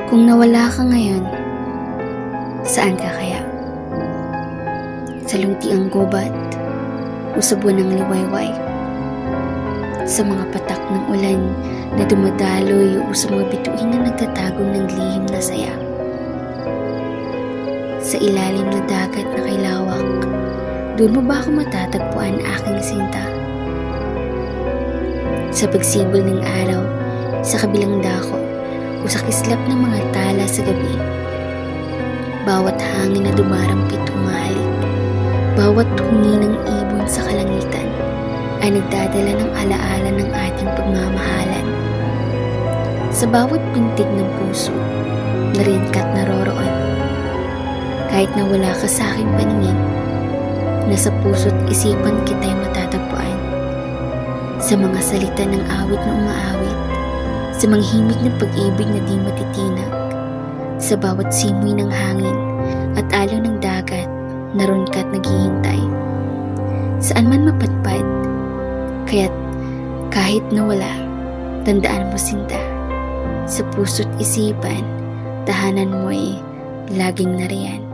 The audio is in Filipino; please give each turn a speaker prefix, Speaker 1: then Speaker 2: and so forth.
Speaker 1: Kung nawala ka ngayon, saan ka kaya? Sa luntiang gubat o sa buwan ng liwayway? Sa mga patak ng ulan na dumadaloy o sa mga bituin na nagtatago ng lihim na saya? Sa ilalim na dagat na kailawak, doon mo ba ako matatagpuan, aking sinta? Sa pagsibol ng araw, sa kabilang dako, o sa kislap ng mga tala sa gabi, bawat hangin na dumarampit humahalik, bawat tungi ng ibon sa kalangitan ay nagdadala ng alaala ng ating pagmamahalan. Sa bawat pintig ng puso, nariyan ka't naroroon. Kahit na wala ka sa aking paningin, nasa puso't isipan kita'y matatagpuan. Sa mga salita ng awit na umaawit, sa mga himig ng pag-ibig na di matitinag, sa bawat simoy ng hangin at alaw ng dagat, naroon ka't naghihintay. Saan man mapatpad, kaya't kahit nawala, tandaan mo, sinta, sa puso't isipan, tahanan mo'y laging nariyan.